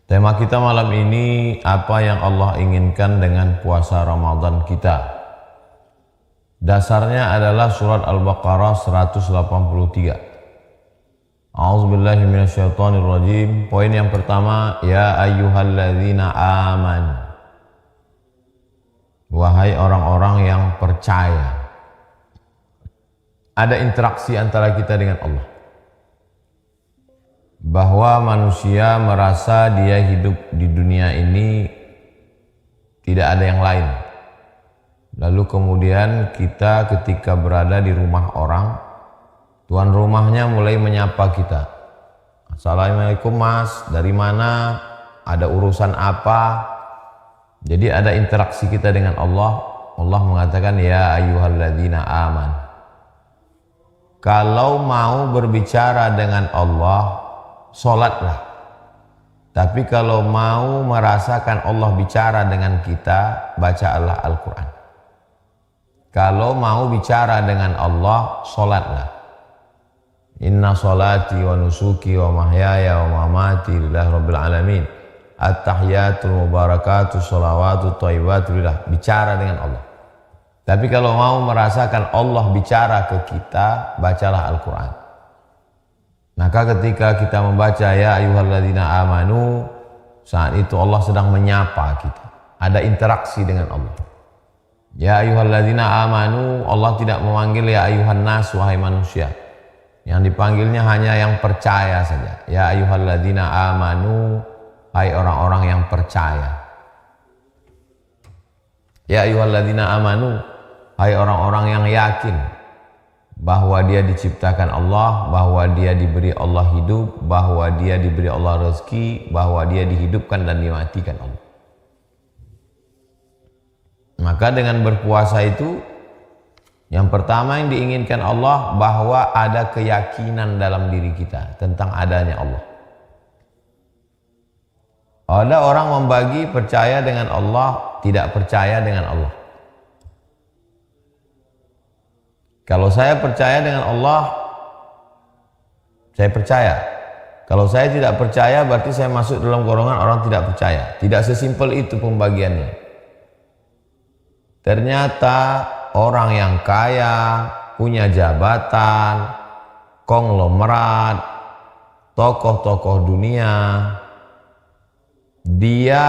Tema kita malam ini, apa yang Allah inginkan dengan puasa Ramadan kita. Dasarnya adalah surat Al-Baqarah 183. A'udzubillahi minasyaitonirrajim. Poin yang pertama, ya ayyuhalladzina amanu. Wahai orang-orang yang percaya. Ada interaksi antara kita dengan Allah. Bahwa manusia merasa dia hidup di dunia ini tidak ada yang lain. Lalu kemudian kita ketika berada di rumah orang, tuan rumahnya mulai menyapa kita. Assalamualaikum mas, dari mana? Ada urusan apa? Jadi ada interaksi kita dengan Allah. Allah mengatakan ya ayyuhalladzina aman. Kalau mau berbicara dengan Allah, sholatlah. Tapi kalau mau merasakan Allah bicara dengan kita, bacalah Al-Quran. Kalau mau bicara dengan Allah, sholatlah. Inna sholati wa nusuki wa mahyaya wa mamati lillahi rabbil alamin. At-tahiyatul mubarakatuh sholawatu thayyibatu lillah. Bicara dengan Allah. Tapi kalau mau merasakan Allah bicara ke kita, bacalah Al-Quran. Maka ketika kita membaca ya ayyuhalladzina amanu, saat itu Allah sedang menyapa kita. Ada interaksi dengan Allah. Ya ayyuhalladzina amanu, Allah tidak memanggil ya ayyuhan nas, wahai manusia. Yang dipanggilnya hanya yang percaya saja. Ya ayyuhalladzina amanu, hai orang-orang yang percaya. Ya ayyuhalladzina amanu, hai orang-orang yang yakin bahwa dia diciptakan Allah, bahwa dia diberi Allah hidup, bahwa dia diberi Allah rezeki, bahwa dia dihidupkan dan dimatikan Allah. Maka dengan berpuasa itu, yang pertama yang diinginkan Allah, bahwa ada keyakinan dalam diri kita tentang adanya Allah. Ada orang membagi percaya dengan Allah, tidak percaya dengan Allah. Kalau saya percaya dengan Allah, saya percaya. Kalau saya tidak percaya, berarti saya masuk dalam golongan orang tidak percaya. Tidak sesimpel itu pembagiannya. Ternyata orang yang kaya, punya jabatan, konglomerat, tokoh-tokoh dunia, dia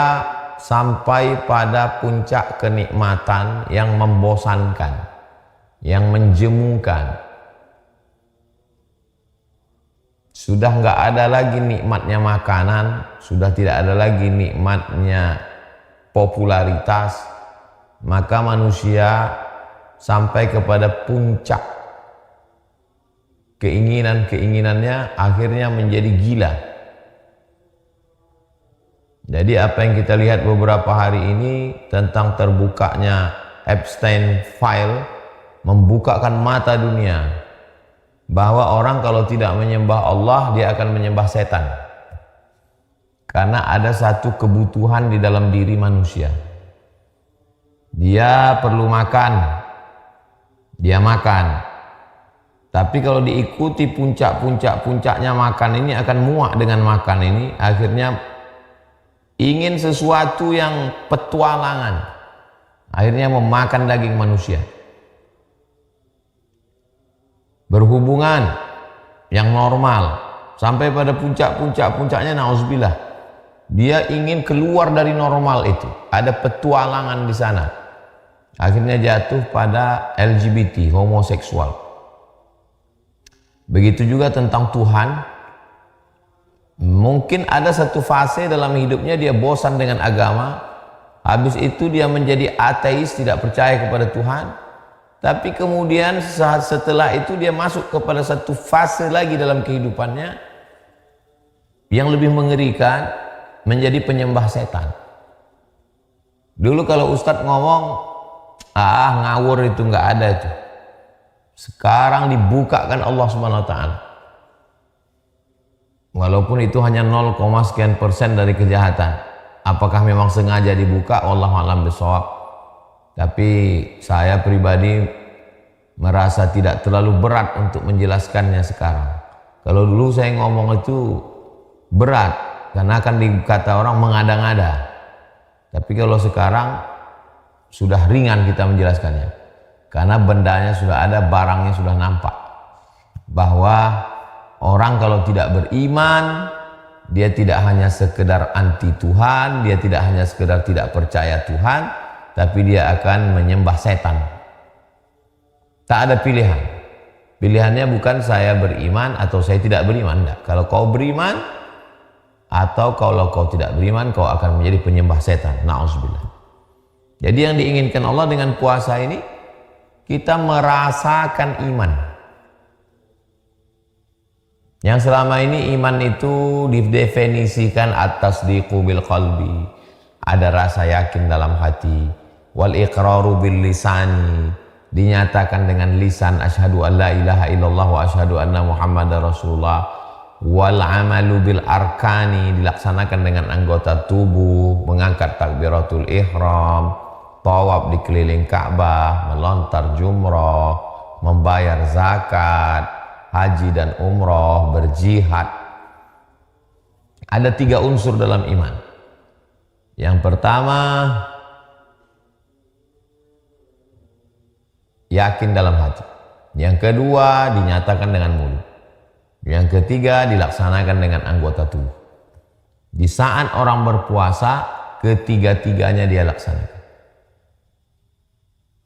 sampai pada puncak kenikmatan yang membosankan, yang menjemukan. Sudah nggak ada lagi nikmatnya makanan, sudah tidak ada lagi nikmatnya popularitas, maka manusia sampai kepada puncak keinginannya akhirnya menjadi gila. Jadi apa yang kita lihat beberapa hari ini tentang terbukanya Epstein File membukakan mata dunia bahwa orang kalau tidak menyembah Allah, dia akan menyembah setan. Karena ada satu kebutuhan di dalam diri manusia. Dia perlu makan, dia makan. Tapi kalau diikuti puncaknya makan ini, akan muak dengan makan ini, akhirnya ingin sesuatu yang petualangan, akhirnya memakan daging manusia. Berhubungan yang normal sampai pada puncaknya nauzubillah, dia ingin keluar dari normal itu, ada petualangan di sana, akhirnya jatuh pada LGBT, homoseksual. Begitu juga tentang Tuhan. Mungkin ada satu fase dalam hidupnya dia bosan dengan agama, habis itu dia menjadi ateis, tidak percaya kepada Tuhan. Tapi kemudian setelah itu dia masuk kepada satu fase lagi dalam kehidupannya yang lebih mengerikan, menjadi penyembah setan. Dulu kalau Ustadz ngomong, ngawur itu nggak ada itu. Sekarang dibukakan Allah SWT. Walaupun itu hanya 0, sekian persen dari kejahatan. Apakah memang sengaja dibuka? Wallahu a'lam bishawab. Tapi saya pribadi merasa tidak terlalu berat untuk menjelaskannya sekarang. Kalau dulu saya ngomong itu berat, karena akan dikata orang mengada-ngada. Tapi kalau sekarang sudah ringan kita menjelaskannya, karena bendanya sudah ada, barangnya sudah nampak. Bahwa orang kalau tidak beriman, dia tidak hanya sekedar anti Tuhan, dia tidak hanya sekedar tidak percaya Tuhan, tapi dia akan menyembah setan. Tak ada pilihan. Pilihannya bukan saya beriman atau saya tidak beriman, enggak. Kalau kau beriman atau kalau kau tidak beriman, kau akan menjadi penyembah setan. Na'udzubillah. Jadi yang diinginkan Allah dengan puasa ini, kita merasakan iman. Yang selama ini iman itu didefinisikan atas bil qalbi, ada rasa yakin dalam hati, wal iqraru bil lisani, dinyatakan dengan lisan asyhadu an la ilaha illallah wa asyhadu anna muhammadar rasulullah, wal amalu bil arkani, dilaksanakan dengan anggota tubuh, mengangkat takbiratul ihram, tawaf di keliling Ka'bah, melontar jumrah, membayar zakat, haji dan umroh, berjihad. Ada 3 unsur dalam iman. Yang pertama, yakin dalam hati. Yang kedua, dinyatakan dengan mulut. Yang ketiga, dilaksanakan dengan anggota tubuh. Di saat orang berpuasa, ketiga-tiganya dia laksanakan.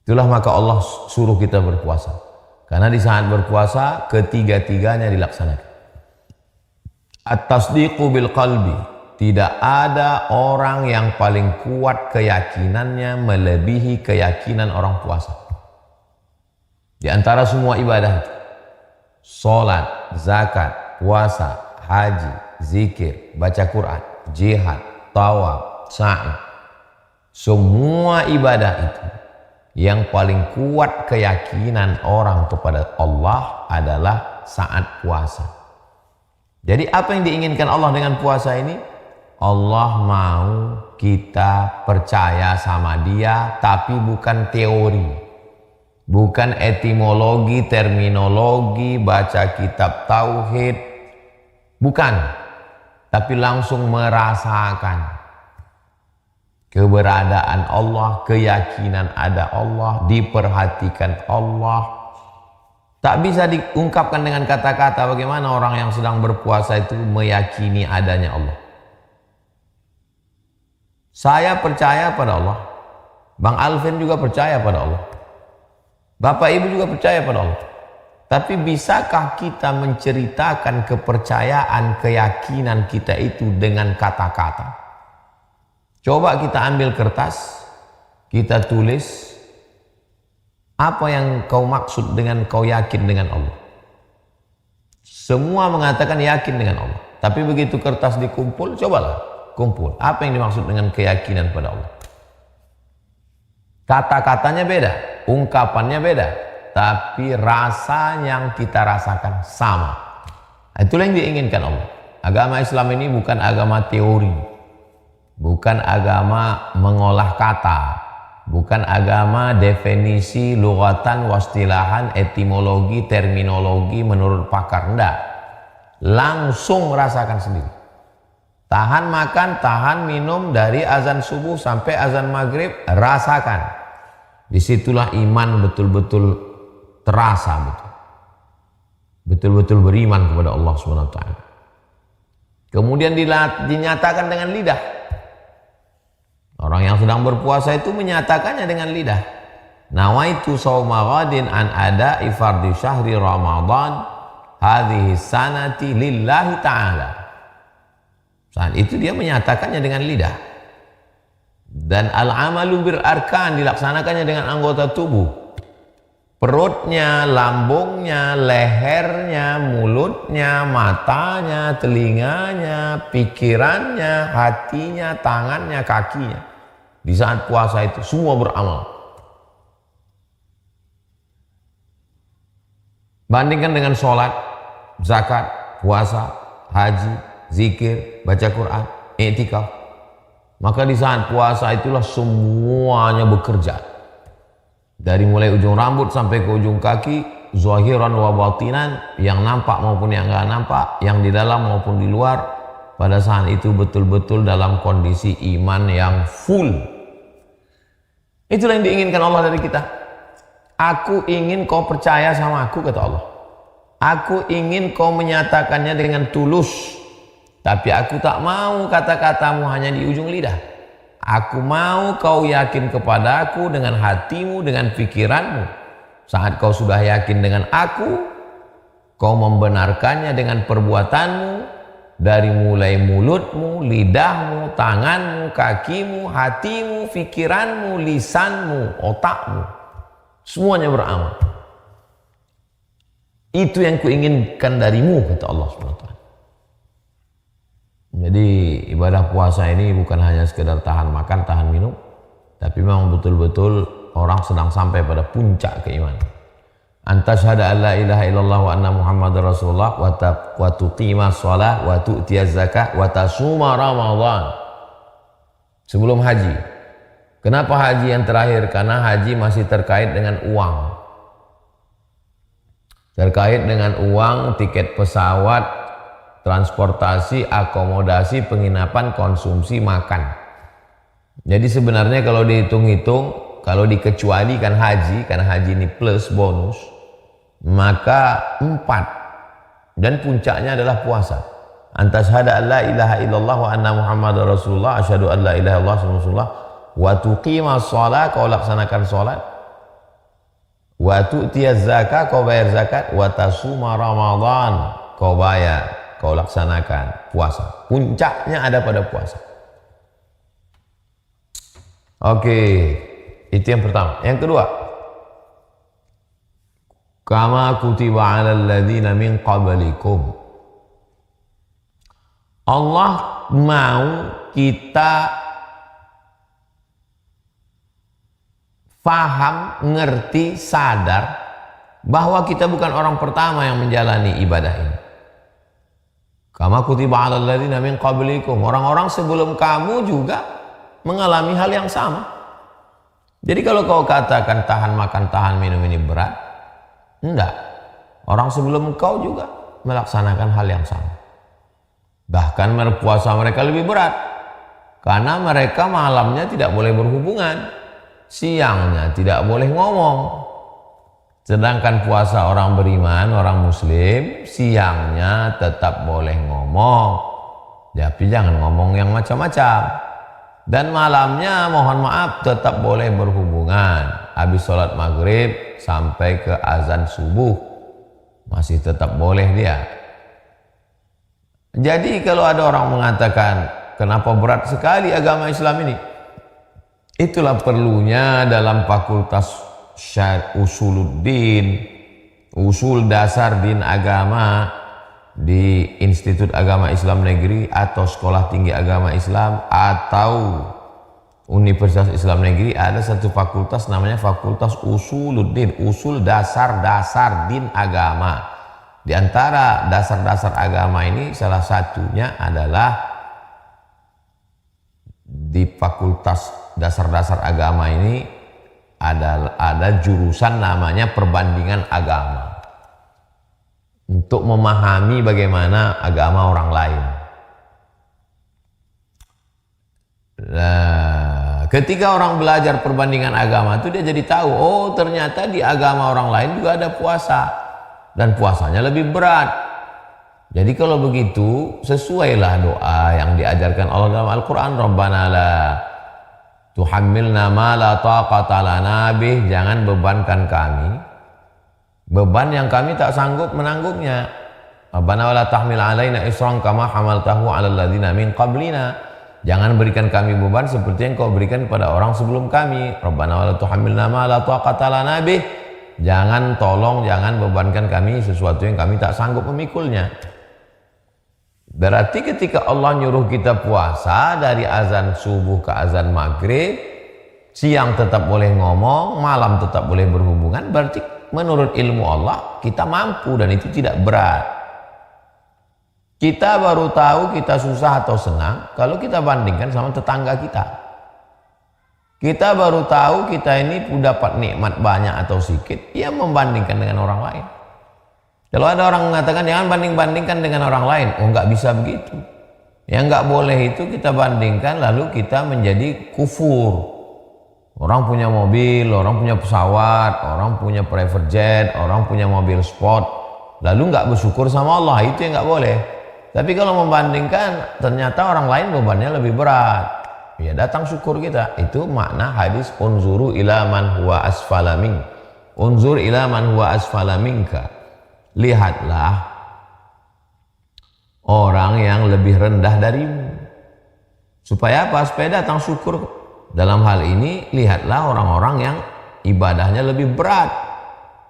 Itulah maka Allah suruh kita berpuasa. Karena di saat berpuasa, ketiga-tiganya dilaksanakan. At-tasdiqu bil qalbi. Tidak ada orang yang paling kuat keyakinannya melebihi keyakinan orang puasa. Di antara semua ibadah itu, sholat, zakat, puasa, haji, zikir, baca Quran, jihad, tawaf, sa'i, semua ibadah itu yang paling kuat keyakinan orang kepada Allah adalah saat puasa. Jadi apa yang diinginkan Allah dengan puasa ini? Allah mau kita percaya sama Dia, tapi bukan teori. Bukan etimologi, terminologi, baca kitab tauhid, bukan, tapi langsung merasakan keberadaan Allah, keyakinan ada Allah, diperhatikan Allah. Tak bisa diungkapkan dengan kata-kata bagaimana orang yang sedang berpuasa itu meyakini adanya Allah. Saya percaya pada Allah, Bang Alvin juga percaya pada Allah, Bapak Ibu juga percaya pada Allah. Tapi bisakah kita menceritakan kepercayaan, keyakinan kita itu dengan kata-kata? Coba kita ambil kertas, kita tulis apa yang kau maksud dengan kau yakin dengan Allah. Semua mengatakan yakin dengan Allah. Tapi begitu kertas dikumpul, cobalah kumpul. Apa yang dimaksud dengan keyakinan pada Allah? Kata-katanya beda, ungkapannya beda, tapi rasa yang kita rasakan sama. Itulah yang diinginkan Allah. Agama Islam ini bukan agama teori, bukan agama mengolah kata, bukan agama definisi lughatan, wastilahan, etimologi, terminologi menurut pakar. Enggak, langsung merasakan sendiri. Tahan makan, tahan minum dari azan subuh sampai azan maghrib, rasakan. Disitulah iman betul-betul terasa, betul-betul beriman kepada Allah SWT. Kemudian dinyatakan dengan lidah. Orang yang sedang berpuasa itu menyatakannya dengan lidah. Nawaitu shauma ghadin an ada'i fardhi syahri Ramadan hadhihi sanati lillahi ta'ala. Saat itu dia menyatakannya dengan lidah. Dan al-amalu bil arkan, dilaksanakannya dengan anggota tubuh. Perutnya, lambungnya, lehernya, mulutnya, matanya, telinganya, pikirannya, hatinya, tangannya, kakinya. Di saat puasa itu semua beramal. Bandingkan dengan sholat, zakat, puasa, haji, zikir, baca Quran, i'tikaf. Maka di saat puasa itulah semuanya bekerja. Dari mulai ujung rambut sampai ke ujung kaki, zahiran wa batinan, yang nampak maupun yang enggak nampak, yang di dalam maupun di luar, pada saat itu betul-betul dalam kondisi iman yang full. Itulah yang diinginkan Allah dari kita. Aku ingin kau percaya sama aku, kata Allah. Aku ingin kau menyatakannya dengan tulus. Tapi aku tak mau kata-katamu hanya di ujung lidah. Aku mau kau yakin kepada aku dengan hatimu, dengan pikiranmu. Saat kau sudah yakin dengan aku, kau membenarkannya dengan perbuatanmu, dari mulai mulutmu, lidahmu, tanganmu, kakimu, hatimu, pikiranmu, lisanmu, otakmu. Semuanya beramal. Itu yang kuinginkan darimu, kata Allah SWT. Jadi ibadah puasa ini bukan hanya sekedar tahan makan, tahan minum, tapi memang betul-betul orang sedang sampai pada puncak keimanan. Antashhada an la ilaha illallah wa anna muhammadar rasulullah wa tuqima shalah wa tu'tiyaz zakah wa tasuma ramadan. Sebelum haji. Kenapa haji yang terakhir? Karena haji masih terkait dengan uang. Terkait dengan uang, tiket pesawat, transportasi, akomodasi, penginapan, konsumsi, makan. Jadi sebenarnya kalau dihitung-hitung, kalau dikecualikan haji, karena haji ini plus bonus, maka 4. Dan puncaknya adalah puasa. Antashhada an la ilaha illallah wa anna muhammadar rasulullah, asyhadu an la ilaha illallah rasulullah, wa tuqimas shalah, kau laksanakan salat, wa tu'tiyaz zakah, kau bayar zakat, wa tasuma ramadan, kau bayar, kau laksanakan puasa. Puncaknya ada pada puasa. Oke, itu yang pertama. Yang kedua, kama kutiba 'alal ladzina min qablikum. Allah mau kita faham, ngerti, sadar bahwa kita bukan orang pertama yang menjalani ibadah ini. Kama kutiba 'alal ladzina min qablikum. Orang-orang sebelum kamu juga mengalami hal yang sama. Jadi kalau kau katakan tahan makan, tahan minum ini berat, enggak. Orang sebelum kau juga melaksanakan hal yang sama. Bahkan puasa mereka lebih berat. Karena mereka malamnya tidak boleh berhubungan, siangnya tidak boleh ngomong. Sedangkan puasa orang beriman, orang muslim, siangnya tetap boleh ngomong. Tapi jangan ngomong yang macam-macam. Dan malamnya mohon maaf tetap boleh berhubungan. Habis sholat maghrib sampai ke azan subuh masih tetap boleh dia. Jadi kalau ada orang mengatakan kenapa berat sekali agama Islam ini, itulah perlunya dalam fakultas usuluddin, usul dasar din agama di Institut Agama Islam Negeri atau Sekolah Tinggi Agama Islam atau Universitas Islam Negeri, ada satu fakultas namanya Fakultas Usuluddin, usul dasar-dasar din agama. Di antara dasar-dasar agama ini salah satunya adalah di Fakultas Dasar-dasar Agama ini ada jurusan namanya perbandingan agama, untuk memahami bagaimana agama orang lain. Nah, ketika orang belajar perbandingan agama itu dia jadi tahu, oh ternyata di agama orang lain juga ada puasa dan puasanya lebih berat. Jadi kalau begitu sesuailah doa yang diajarkan Allah dalam Al-Quran, Rabbana la tuhammilna ma la taqata lana bih, jangan bebankan kami beban yang kami tak sanggup menanggungnya. Rabbana wala tahmil alaina isran kama hamaltahu 'alal ladzina min qablina, jangan berikan kami beban seperti yang kau berikan kepada orang sebelum kami. Rabbana wala tuhammilna ma la taqata lana bih, jangan bebankan kami sesuatu yang kami tak sanggup memikulnya. Berarti ketika Allah nyuruh kita puasa dari azan subuh ke azan maghrib, siang tetap boleh ngomong, malam tetap boleh berhubungan, berarti menurut ilmu Allah kita mampu dan itu tidak berat. Kita baru tahu kita susah atau senang kalau kita bandingkan sama tetangga kita. Kita baru tahu kita ini dapat nikmat banyak atau sedikit ya membandingkan dengan orang lain. Kalau ada orang mengatakan jangan banding-bandingkan dengan orang lain, oh nggak bisa begitu. Yang nggak boleh itu kita bandingkan lalu kita menjadi kufur. Orang punya mobil, orang punya pesawat, orang punya private jet, orang punya mobil sport, lalu nggak bersyukur sama Allah, itu yang nggak boleh. Tapi kalau membandingkan ternyata orang lain bebannya lebih berat, ya datang syukur kita. Itu makna hadis unzuru ila man huwa asfala mink. Unzur ila man huwa asfala minka. Lihatlah orang yang lebih rendah darimu. Supaya apa? Supaya datang syukur. Dalam hal ini lihatlah orang-orang yang ibadahnya lebih berat.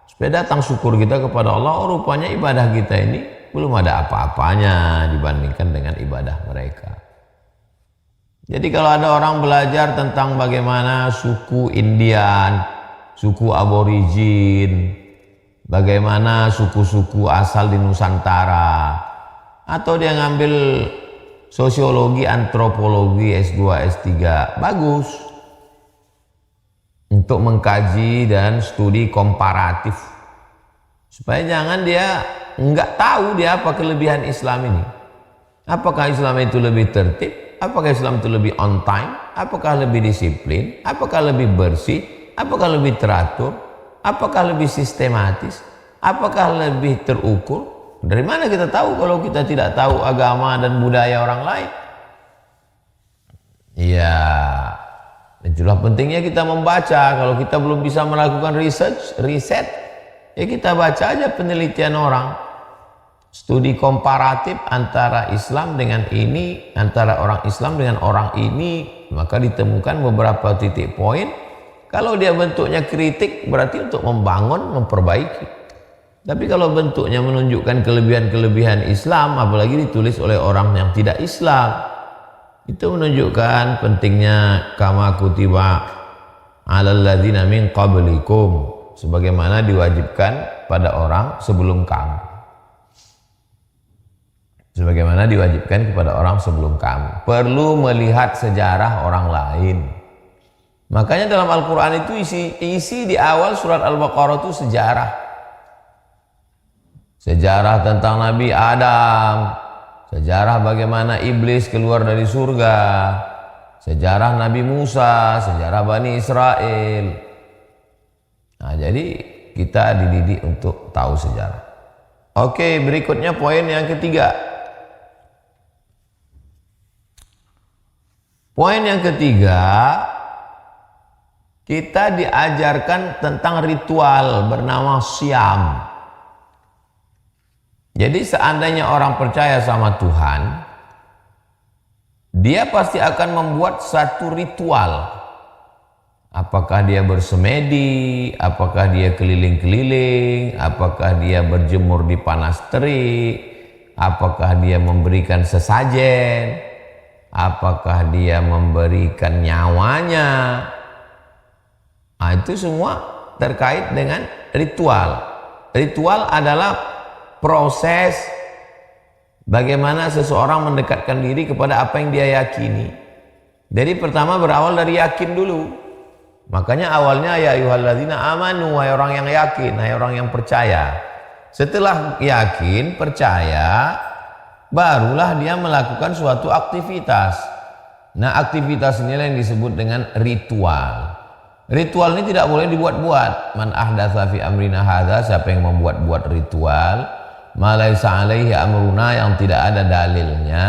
Supaya datang syukur kita kepada Allah. Oh, rupanya ibadah kita ini belum ada apa-apanya dibandingkan dengan ibadah mereka. Jadi kalau ada orang belajar tentang bagaimana suku Indian, suku aborigin, bagaimana suku-suku asal di Nusantara, atau dia ngambil sosiologi, antropologi, S2, S3, bagus untuk mengkaji dan studi komparatif supaya jangan dia nggak tahu dia apa kelebihan Islam ini. Apakah Islam itu lebih tertib? Apakah Islam itu lebih on time? Apakah lebih disiplin? Apakah lebih bersih? Apakah lebih teratur? Apakah lebih sistematis? Apakah lebih terukur? Dari mana kita tahu kalau kita tidak tahu agama dan budaya orang lain? Ya, itulah pentingnya kita membaca. Kalau kita belum bisa melakukan riset, ya kita baca aja penelitian orang. Studi komparatif antara Islam dengan ini, antara orang Islam dengan orang ini, maka ditemukan beberapa titik poin. Kalau dia bentuknya kritik, berarti untuk membangun, memperbaiki. Tapi kalau bentuknya menunjukkan kelebihan-kelebihan Islam, apalagi ditulis oleh orang yang tidak Islam, itu menunjukkan pentingnya kama kutiba alal ladzina min qablikum, sebagaimana diwajibkan pada orang sebelum kamu. Sebagaimana diwajibkan kepada orang sebelum kamu. Perlu melihat sejarah orang lain. Makanya dalam Al-Quran itu isi di awal surat Al-Baqarah itu sejarah. Sejarah tentang Nabi Adam, sejarah bagaimana iblis keluar dari surga, sejarah Nabi Musa, sejarah Bani Israel. Nah, jadi kita dididik untuk tahu sejarah. Oke, berikutnya poin yang ketiga. Poin yang ketiga, kita diajarkan tentang ritual bernama Syam. Jadi seandainya orang percaya sama Tuhan, dia pasti akan membuat satu ritual. Apakah dia bersemedi, apakah dia keliling-keliling, apakah dia berjemur di panas terik, apakah dia memberikan sesajen, apakah dia memberikan nyawanya. Nah, itu semua terkait dengan ritual. Ritual adalah proses bagaimana seseorang mendekatkan diri kepada apa yang dia yakini. Jadi pertama berawal dari yakin dulu. Makanya awalnya ya ayyuhalladzina amanu, wahai orang yang yakin, wahai orang yang percaya. Setelah yakin, percaya, barulah dia melakukan suatu aktivitas. Nah, aktivitas inilah yang disebut dengan ritual. Ritual ini tidak boleh dibuat-buat. Man ahdatsa fi amrina hadza, siapa yang membuat-buat ritual, ma laisa alaihi amruna, yang tidak ada dalilnya,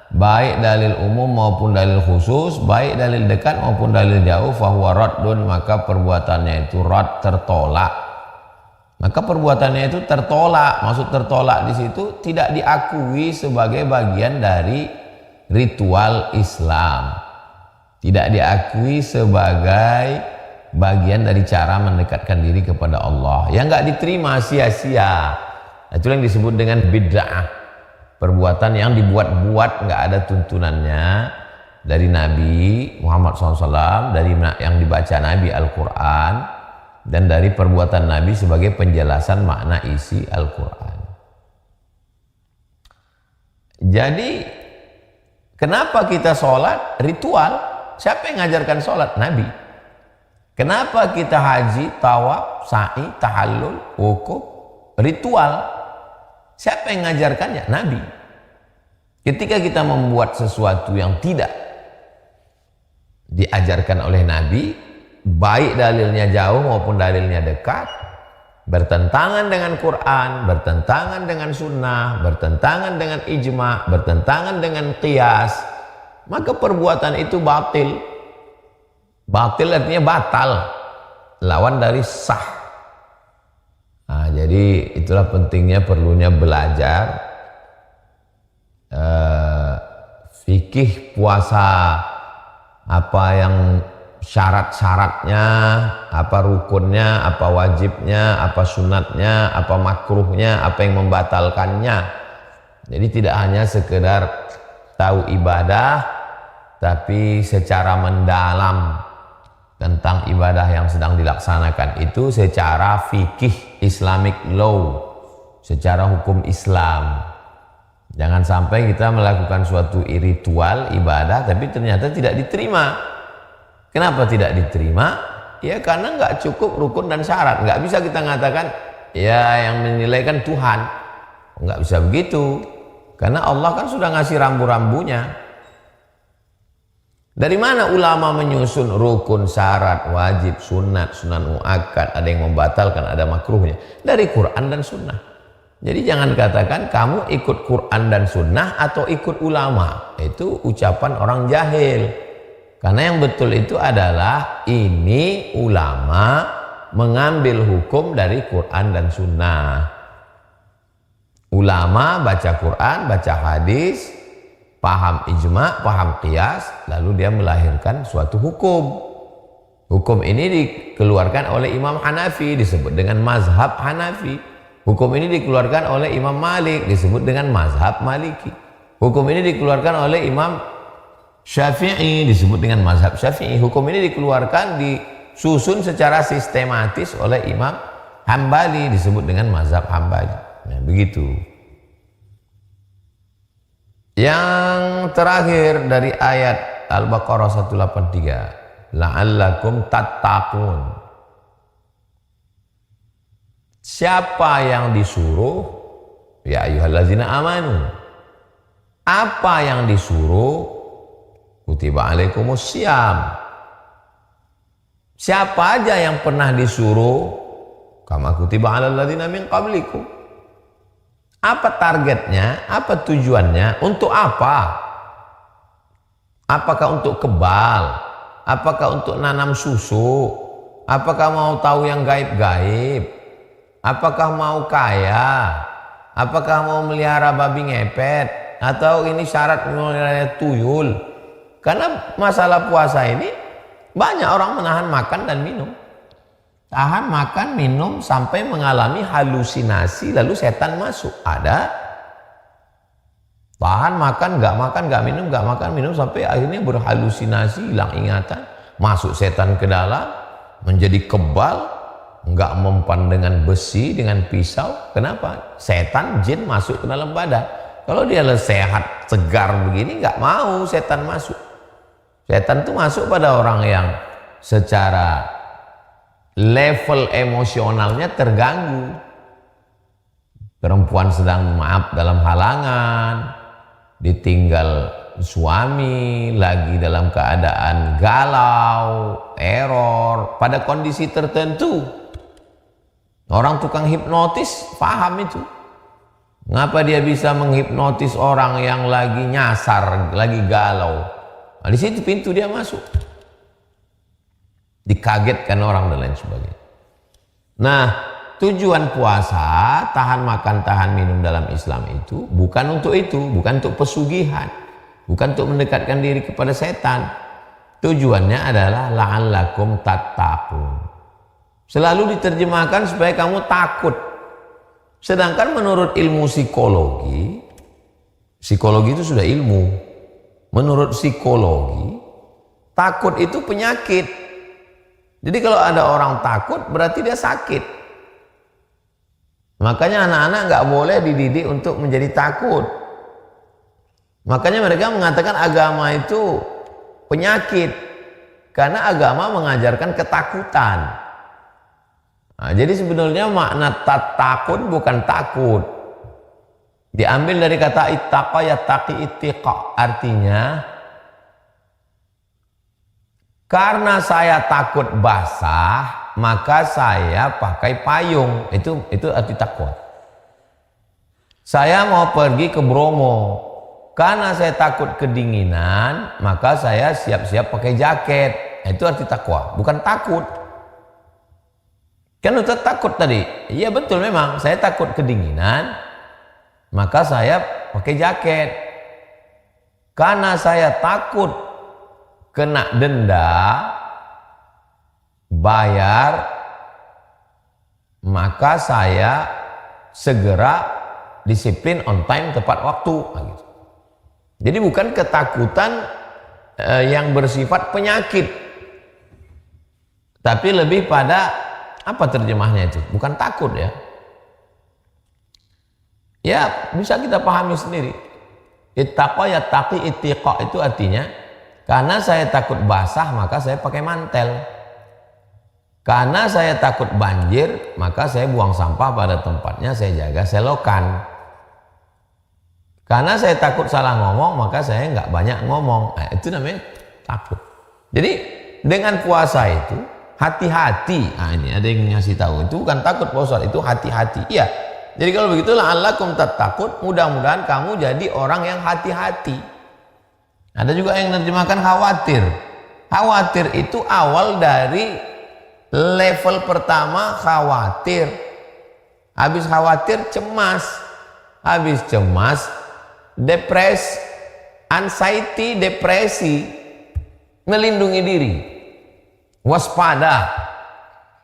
baik dalil umum maupun dalil khusus, baik dalil dekat maupun dalil jauh, fahuwa raddun, maka perbuatannya itu rad, tertolak. Maka perbuatannya itu tertolak. Maksud tertolak di situ tidak diakui sebagai bagian dari ritual Islam, tidak diakui sebagai bagian dari cara mendekatkan diri kepada Allah, yang nggak diterima, sia-sia. Itu yang disebut dengan bid'ah, perbuatan yang dibuat-buat, nggak ada tuntunannya dari Nabi Muhammad SAW, dari yang dibaca Nabi Al-Quran, dan dari perbuatan Nabi sebagai penjelasan makna isi Al-Quran. Jadi kenapa kita sholat? Ritual. Siapa yang ngajarkan sholat? Nabi. Kenapa kita haji, tawaf, sa'i, tahallul, wukuf? Ritual. Siapa yang ngajarkannya? Nabi. Ketika kita membuat sesuatu yang tidak diajarkan oleh Nabi, baik dalilnya jauh maupun dalilnya dekat, bertentangan dengan Quran, bertentangan dengan sunnah, bertentangan dengan ijma, bertentangan dengan qiyas, maka perbuatan itu batil. Batil artinya batal, lawan dari sah. Nah, jadi itulah pentingnya perlunya belajar fikih puasa, apa yang syarat-syaratnya, apa rukunnya, apa wajibnya, apa sunatnya, apa makruhnya, apa yang membatalkannya. Jadi tidak hanya sekedar tahu ibadah, tapi secara mendalam tentang ibadah yang sedang dilaksanakan itu secara fikih Islamic law, secara hukum Islam. Jangan sampai kita melakukan suatu ritual ibadah tapi ternyata tidak diterima. Kenapa tidak diterima? Ya karena nggak cukup rukun dan syarat. Nggak bisa kita mengatakan ya yang menilai kan Tuhan. Nggak bisa begitu. Karena Allah kan sudah ngasih rambu-rambunya. Dari mana ulama menyusun rukun, syarat, wajib, sunat, sunan muakkad, ada yang membatalkan, ada makruhnya? Dari Quran dan sunnah. Jadi jangan katakan kamu ikut Quran dan sunnah atau ikut ulama. Itu ucapan orang jahil. Karena yang betul itu adalah ini ulama mengambil hukum dari Quran dan sunnah. Ulama baca Quran, baca hadis, paham ijma, paham qiyas, lalu dia melahirkan suatu hukum. Hukum ini dikeluarkan oleh Imam Hanafi, disebut dengan mazhab Hanafi. Hukum ini dikeluarkan oleh Imam Malik, disebut dengan mazhab Maliki. Hukum ini dikeluarkan oleh Imam Syafi'i, disebut dengan mazhab Syafi'i. Hukum ini dikeluarkan, disusun secara sistematis oleh Imam Hambali, disebut dengan mazhab Hambali. Nah, begitu. Yang terakhir dari ayat Al-Baqarah 183, la'allakum tattaqun. Siapa yang disuruh? Ya ayyuhallazina amanu. Apa yang disuruh? Kutiba alaikumus syiyam. Siapa aja yang pernah disuruh? Kama kutiba alal ladzina min qablikum. Apa targetnya? Apa tujuannya? Untuk apa? Apakah untuk kebal? Apakah untuk nanam susu? Apakah mau tahu yang gaib-gaib? Apakah mau kaya? Apakah mau melihara babi ngepet? Atau ini syarat melihara tuyul? Karena masalah puasa ini banyak orang menahan makan dan minum. Tahan makan, minum sampai mengalami halusinasi lalu setan masuk. Ada. Tahan makan, nggak minum, nggak makan, minum sampai akhirnya berhalusinasi, hilang ingatan. Masuk setan ke dalam, menjadi kebal. Nggak mempan dengan besi, dengan pisau. Kenapa? Setan, jin masuk ke dalam badan. Kalau dia sehat, segar begini, nggak mau setan masuk. Setan itu masuk pada orang yang secara level emosionalnya terganggu. Perempuan sedang maaf dalam halangan, ditinggal suami, lagi dalam keadaan galau, error, pada kondisi tertentu. Orang tukang hipnotis paham itu. Ngapa dia bisa menghipnotis orang yang lagi nyasar, lagi galau? Nah, di situ pintu dia masuk. Dikagetkan orang dan lain sebagainya. Nah, tujuan puasa, tahan makan, tahan minum dalam Islam itu bukan untuk itu, bukan untuk pesugihan, bukan untuk mendekatkan diri kepada setan. Tujuannya adalah la'allakum tattaqun. Selalu diterjemahkan supaya kamu takut. Sedangkan menurut ilmu psikologi, psikologi itu sudah ilmu. Menurut psikologi, takut itu penyakit. Jadi kalau ada orang takut berarti dia sakit. Makanya anak-anak nggak boleh dididik untuk menjadi takut. Makanya mereka mengatakan agama itu penyakit. Karena agama mengajarkan ketakutan. Nah, jadi sebenarnya makna takut bukan takut. Diambil dari kata ittaqa yattaqi ittiqa, artinya karena saya takut basah maka saya pakai payung. Itu arti takwa. Saya mau pergi ke Bromo, karena saya takut kedinginan maka saya siap-siap pakai jaket. Itu arti takwa, bukan takut. Kan udah takut tadi. Iya betul, memang saya takut kedinginan maka saya pakai jaket. Karena saya takut kena denda, bayar, maka saya segera disiplin, on time, tepat waktu. Gitu. Jadi bukan ketakutan yang bersifat penyakit, tapi lebih pada apa terjemahnya itu? Bukan takut ya. Ya bisa kita pahami sendiri. Ittaqa yattaqi ittiqa itu artinya karena saya takut basah maka saya pakai mantel. Karena saya takut banjir maka saya buang sampah pada tempatnya, saya jaga selokan. Karena saya takut salah ngomong maka saya nggak banyak ngomong. Nah, itu namanya takut. Jadi dengan puasa itu hati-hati. Nah, ini ada yang ngasih tahu, itu bukan takut puasa, itu hati-hati. Iya. Jadi kalau begitu la'allakum tattaqun, mudah-mudahan kamu jadi orang yang hati-hati. Ada juga yang menerjemahkan khawatir. Khawatir itu awal dari level pertama khawatir. Habis khawatir cemas. Habis cemas depresi, anxiety, depresi, melindungi diri. Waspada,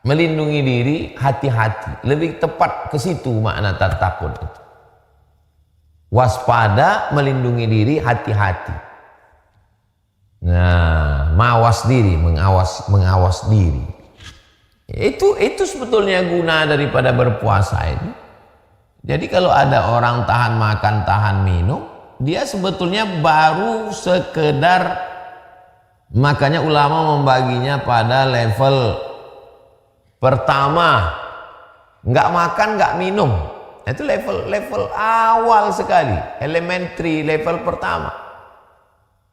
melindungi diri, hati-hati. Lebih tepat ke situ makna takut itu. Waspada, melindungi diri, hati-hati. Nah, mawas diri, mengawas diri. Itu sebetulnya guna daripada berpuasa itu. Jadi kalau ada orang tahan makan, tahan minum, dia sebetulnya baru sekedar, makanya ulama membaginya pada level pertama, nggak makan, nggak minum. Itu level awal sekali, elementary, level pertama.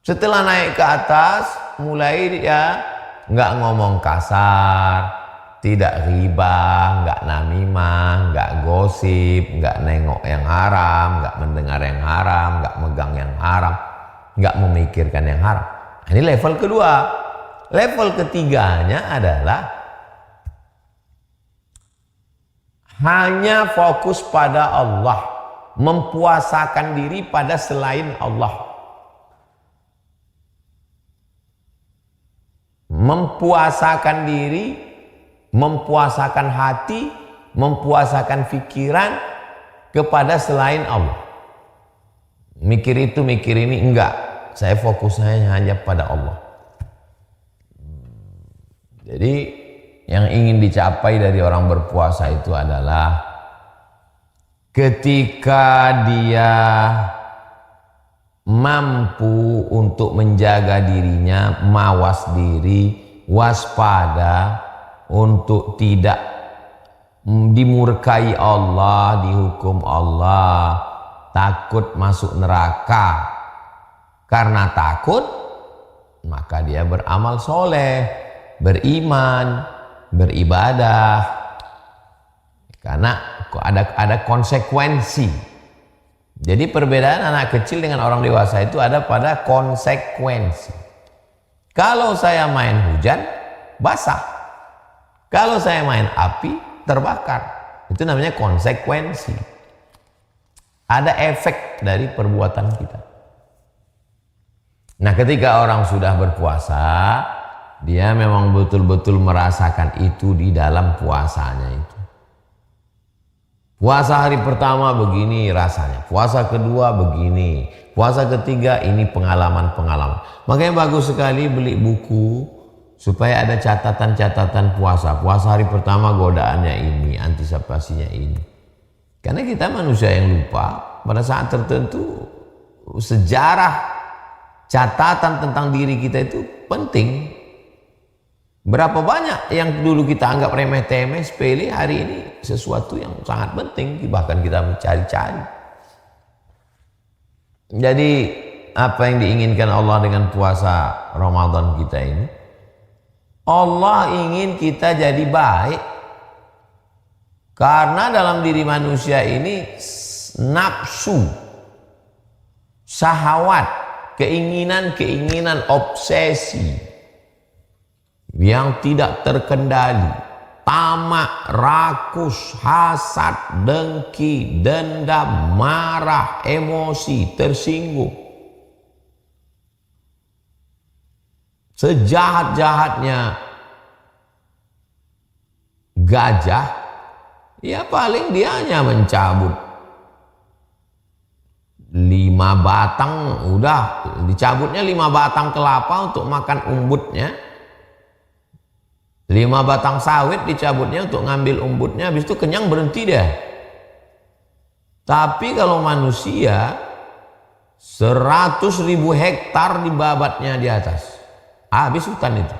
Setelah naik ke atas, mulai dia nggak ngomong kasar, tidak riba, nggak namimah, nggak gosip, nggak nengok yang haram, nggak mendengar yang haram, nggak megang yang haram, nggak memikirkan yang haram. Ini level kedua. Level ketiganya adalah hanya fokus pada Allah, mempuasakan diri pada selain Allah. Mempuasakan diri, mempuasakan hati, mempuasakan pikiran kepada selain Allah. Mikir itu, mikir ini, enggak. Saya fokusnya hanya pada Allah. Jadi yang ingin dicapai dari orang berpuasa itu adalah ketika dia mampu untuk menjaga dirinya, mawas diri, waspada untuk tidak dimurkai Allah, dihukum Allah, takut masuk neraka. Karena takut, maka dia beramal soleh, beriman, beribadah. Karena ada konsekuensi. Jadi perbedaan anak kecil dengan orang dewasa itu ada pada konsekuensi. Kalau saya main hujan, basah. Kalau saya main api, terbakar. Itu namanya konsekuensi. Ada efek dari perbuatan kita. Nah, ketika orang sudah berpuasa, dia memang betul-betul merasakan itu di dalam puasanya itu. Puasa hari pertama begini rasanya, puasa kedua begini, puasa ketiga ini pengalaman-pengalaman. Makanya bagus sekali beli buku supaya ada catatan-catatan puasa. Puasa hari pertama godaannya ini, antisipasinya ini. Karena kita manusia yang lupa, pada saat tertentu sejarah catatan tentang diri kita itu penting. Berapa banyak yang dulu kita anggap remeh-temeh, sepele, hari ini sesuatu yang sangat penting, bahkan kita mencari-cari. Jadi apa yang diinginkan Allah dengan puasa Ramadan kita ini? Allah ingin kita jadi baik. Karena dalam diri manusia ini nafsu, syahwat, keinginan-keinginan, obsesi yang tidak terkendali, tamak, rakus, hasad, dengki, dendam, marah, emosi, tersinggung. Sejahat-jahatnya gajah, ya paling dia hanya mencabut 5 batang, udah dicabutnya 5 batang kelapa untuk makan umbutnya, 5 batang sawit dicabutnya untuk ngambil umbutnya, habis itu kenyang berhenti deh. Tapi kalau manusia 100.000 hektar dibabatnya di atas, habis hutan itu.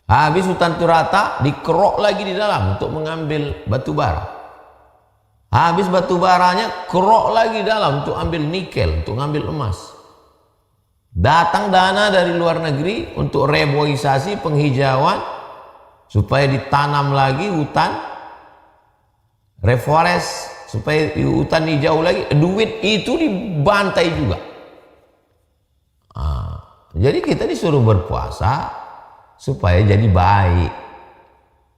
Habis hutan itu rata, dikerok lagi di dalam untuk mengambil batu bara. Habis batu baranya, kerok lagi di dalam untuk ambil nikel, untuk ngambil emas. Datang dana dari luar negeri untuk reboisasi, penghijauan, supaya ditanam lagi hutan, reforest, supaya hutan hijau lagi. Duit itu dibantai juga. Jadi kita disuruh berpuasa supaya jadi baik,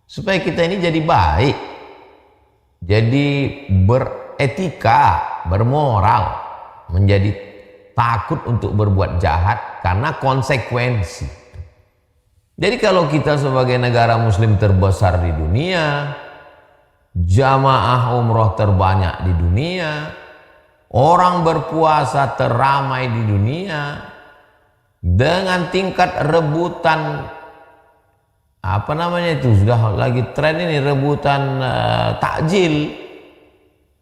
supaya kita ini jadi baik, jadi beretika, bermoral, menjadi takut untuk berbuat jahat karena konsekuensi. Jadi kalau kita sebagai negara muslim terbesar di dunia, jamaah umroh terbanyak di dunia, orang berpuasa teramai di dunia, dengan tingkat rebutan apa namanya itu, sudah lagi tren ini, rebutan takjil,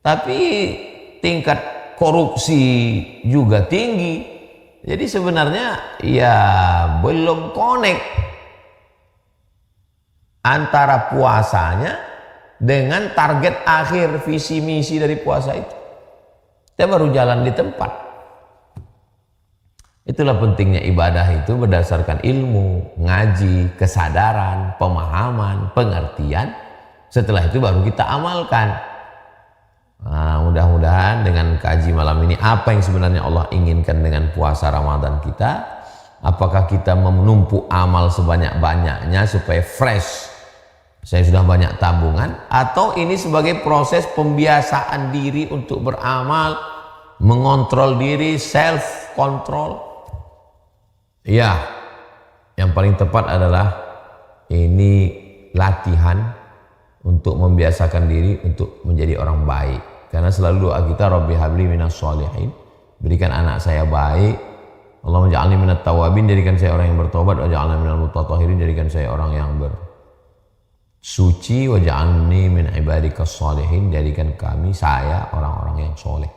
tapi tingkat korupsi juga tinggi. Jadi sebenarnya ya belum connect antara puasanya dengan target akhir visi misi dari puasa itu. Kita baru jalan di tempat. Itulah pentingnya ibadah itu berdasarkan ilmu, ngaji, kesadaran, pemahaman, pengertian. Setelah itu baru kita amalkan. Nah, mudah-mudahan dengan kaji malam ini, apa yang sebenarnya Allah inginkan dengan puasa Ramadan kita? Apakah kita menumpuk amal sebanyak-banyaknya supaya fresh, saya sudah banyak tabungan, atau ini sebagai proses pembiasaan diri untuk beramal, mengontrol diri, self control? Ya, yang paling tepat adalah ini latihan untuk membiasakan diri untuk menjadi orang baik. Karena selalu doa kita, Rabbi habli minas sholihin, berikan anak saya baik. Allahumma ja'alni minat tawabin, jadikan saya orang yang bertobat. Wa ja'alni minal mutatahhirin, jadikan saya orang yang bersuci. Wa ja'alni min ibadikas sholihin, jadikan saya orang-orang yang soleh.